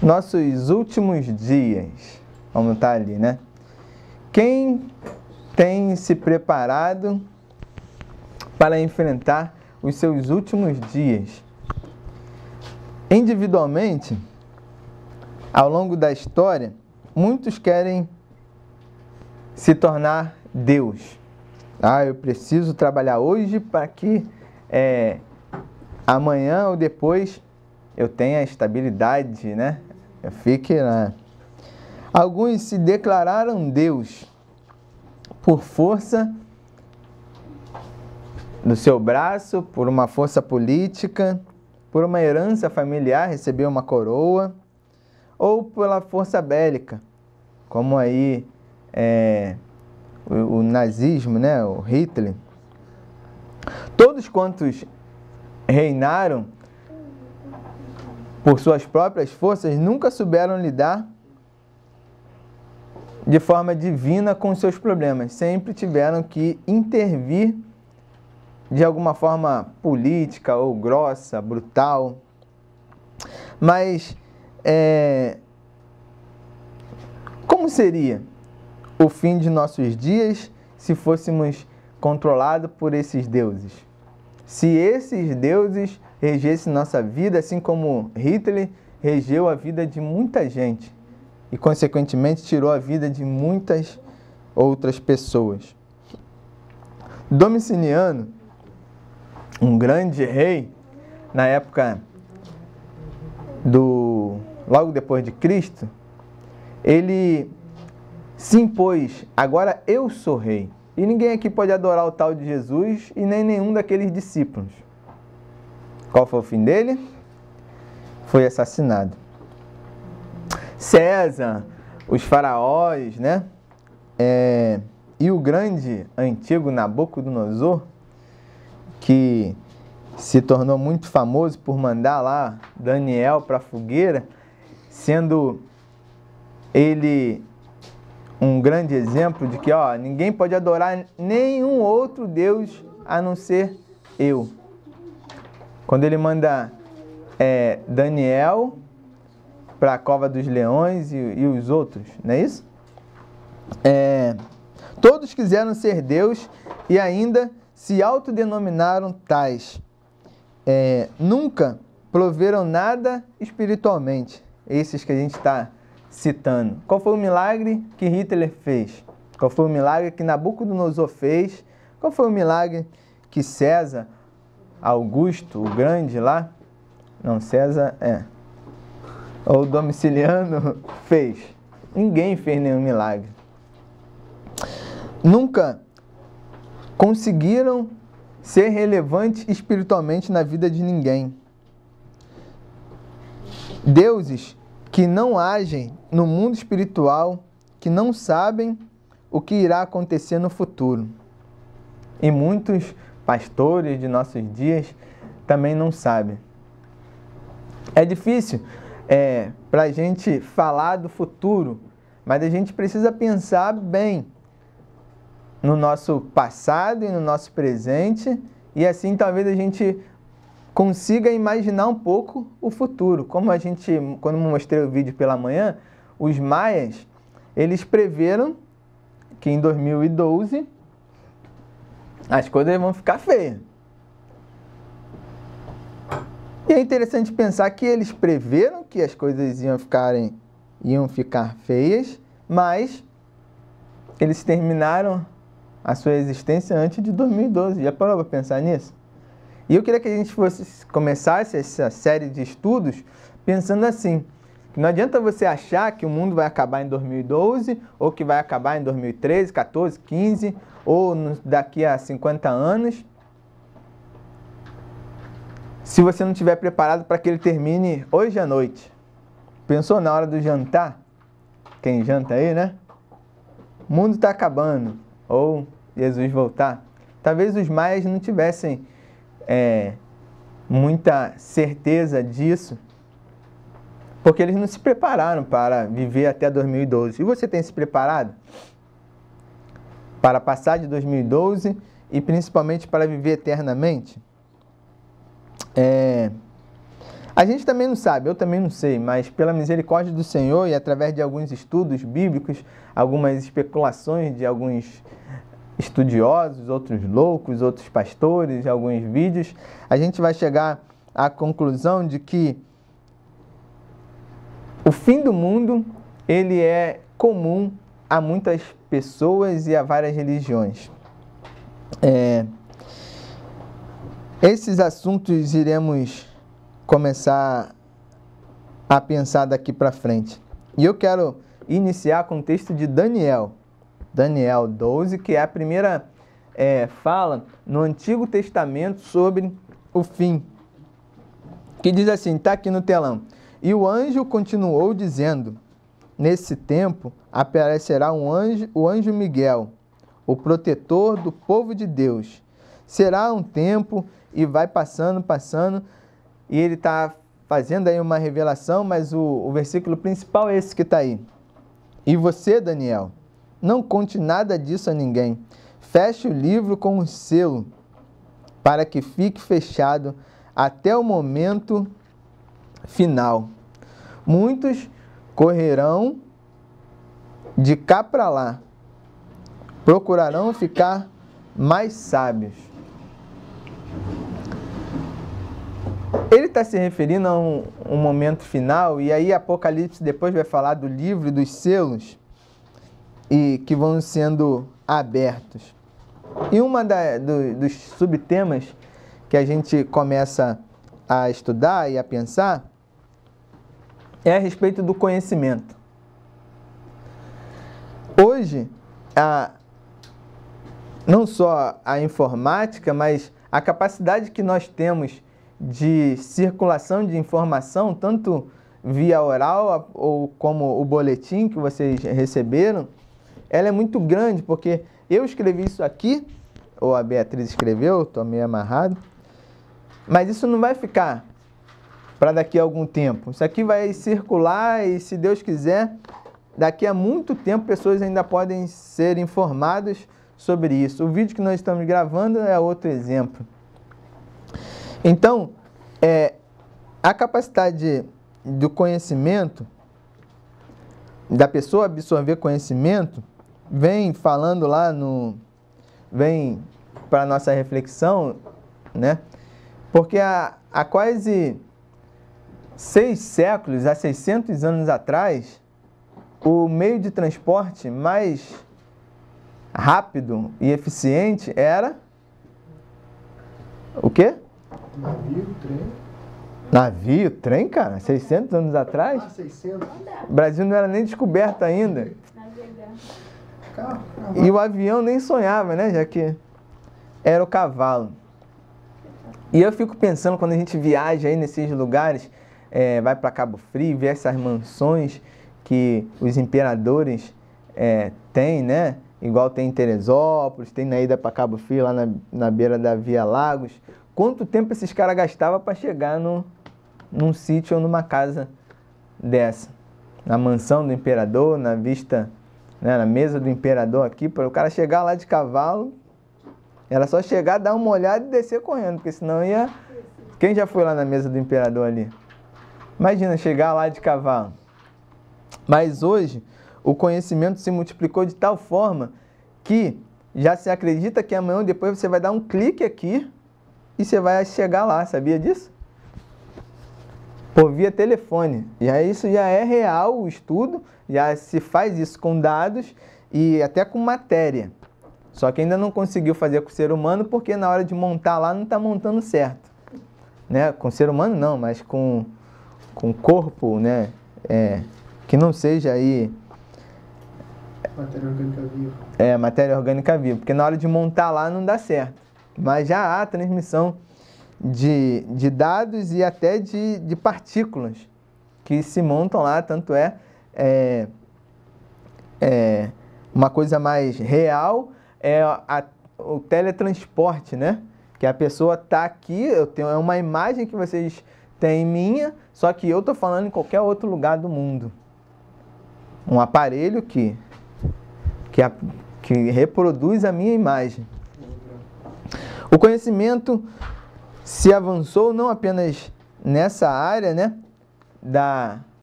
nossos últimos dias. Vamos estar ali, né? Quem tem se preparado para enfrentar os seus últimos dias? Individualmente, ao longo da história, muitos querem se tornar Deus. Eu preciso trabalhar hoje para que amanhã ou depois eu tenha estabilidade, né? Eu fique lá. Alguns se declararam Deus por força do seu braço, por uma força política, por uma herança familiar, recebeu uma coroa, ou pela força bélica, como aí o nazismo, né? O Hitler. Todos quantos reinaram por suas próprias forças nunca souberam lidar de forma divina com seus problemas. Sempre tiveram que intervir de alguma forma política ou grossa, brutal. Mas como seria o fim de nossos dias se fôssemos controlados por esses deuses? Se esses deuses regessem nossa vida, assim como Hitler regeu a vida de muita gente e, consequentemente, tirou a vida de muitas outras pessoas. Domiciano, um grande rei, na época logo depois de Cristo, ele se impôs: agora eu sou rei. E ninguém aqui pode adorar o tal de Jesus e nem nenhum daqueles discípulos. Qual foi o fim dele? Foi assassinado. César, os faraós, né? E o grande antigo Nabucodonosor, que se tornou muito famoso por mandar lá Daniel para a fogueira, sendo ele um grande exemplo de que ninguém pode adorar nenhum outro Deus a não ser eu. Quando ele manda Daniel para a cova dos leões e os outros, não é isso? Todos quiseram ser Deus e ainda se autodenominaram tais. Nunca proveram nada espiritualmente, esses que a gente está citando. Qual foi o milagre que Hitler fez? Qual foi o milagre que Nabucodonosor fez? Qual foi o milagre que César Augusto, o grande lá, não, César ou Domiciano fez? Ninguém fez nenhum milagre. Nunca conseguiram ser relevantes espiritualmente na vida de ninguém. Deuses que não agem no mundo espiritual, que não sabem o que irá acontecer no futuro. E muitos pastores de nossos dias também não sabem. É difícil para a gente falar do futuro, mas a gente precisa pensar bem no nosso passado e no nosso presente, e assim talvez a gente consiga imaginar um pouco o futuro. Quando eu mostrei o vídeo pela manhã, os maias, eles preveram que em 2012 as coisas vão ficar feias. E é interessante pensar que eles preveram que as coisas iam ficar feias, mas eles terminaram a sua existência antes de 2012. Já parou para pensar nisso? E eu queria que a gente começasse essa série de estudos pensando assim: que não adianta você achar que o mundo vai acabar em 2012, ou que vai acabar em 2013, 14, 15, ou daqui a 50 anos, se você não estiver preparado para que ele termine hoje à noite. Pensou na hora do jantar? Quem janta aí, né? O mundo está acabando, ou Jesus voltar. Talvez os maias não tivessem muita certeza disso, porque eles não se prepararam para viver até 2012. E você tem se preparado para passar de 2012 e principalmente para viver eternamente? A gente também não sabe, eu também não sei, mas pela misericórdia do Senhor e através de alguns estudos bíblicos, algumas especulações de alguns estudiosos, outros loucos, outros pastores, alguns vídeos, a gente vai chegar à conclusão de que o fim do mundo, ele é comum a muitas pessoas e a várias religiões. Esses assuntos iremos começar a pensar daqui para frente. E eu quero iniciar com o texto de Daniel 12, que é a primeira fala no Antigo Testamento sobre o fim. Que diz assim, está aqui no telão. E o anjo continuou dizendo, nesse tempo aparecerá o anjo Miguel, o protetor do povo de Deus. Será um tempo e vai passando, e ele está fazendo aí uma revelação, mas o versículo principal é esse que está aí. E você, Daniel, não conte nada disso a ninguém. Feche o livro com um selo, para que fique fechado até o momento final. Muitos correrão de cá para lá, procurarão ficar mais sábios. Ele está se referindo a um momento final, e aí Apocalipse depois vai falar do livro e dos selos e que vão sendo abertos. E dos subtemas que a gente começa a estudar e a pensar é a respeito do conhecimento. Hoje, não só a informática, mas a capacidade que nós temos de circulação de informação, tanto via oral ou como o boletim que vocês receberam, ela é muito grande, porque eu escrevi isso aqui, ou a Beatriz escreveu, estou meio amarrado, mas isso não vai ficar para daqui a algum tempo. Isso aqui vai circular e, se Deus quiser, daqui a muito tempo pessoas ainda podem ser informadas sobre isso. O vídeo que nós estamos gravando é outro exemplo. Então, a capacidade do conhecimento, da pessoa absorver conhecimento, vem falando lá vem para a nossa reflexão, né? Porque há quase 6 séculos, há 600 anos atrás, o meio de transporte mais rápido e eficiente era o quê? Navio, trem, cara? 600 anos atrás? 600. O Brasil não era nem descoberto ainda. E o avião nem sonhava, né? Já que era o cavalo. E eu fico pensando, quando a gente viaja aí nesses lugares, vai para Cabo Frio, vê essas mansões que os imperadores têm, né? Igual tem em Teresópolis, tem na ida para Cabo Frio, lá na beira da Via Lagos. Quanto tempo esses caras gastavam para chegar num sítio ou numa casa dessa? Na mansão do imperador, na vista, né, na mesa do imperador aqui, para o cara chegar lá de cavalo, era só chegar, dar uma olhada e descer correndo, porque senão ia... Quem já foi lá na mesa do imperador ali? Imagina chegar lá de cavalo. Mas hoje, o conhecimento se multiplicou de tal forma que já se acredita que amanhã ou depois você vai dar um clique aqui e você vai chegar lá, sabia disso? Por via telefone. Isso já é real, o estudo, já se faz isso com dados e até com matéria. Só que ainda não conseguiu fazer com o ser humano, porque na hora de montar lá não está montando certo. Né? Com o ser humano não, mas com o corpo, né? Que não seja aí... Matéria orgânica viva. Matéria orgânica viva, porque na hora de montar lá não dá certo. Mas já há transmissão de dados e até de partículas que se montam lá, tanto uma coisa mais real o teletransporte, né? Que a pessoa está aqui, é uma imagem que vocês têm minha, só que eu estou falando em qualquer outro lugar do mundo. Um aparelho que reproduz a minha imagem. O conhecimento se avançou não apenas nessa área, né, da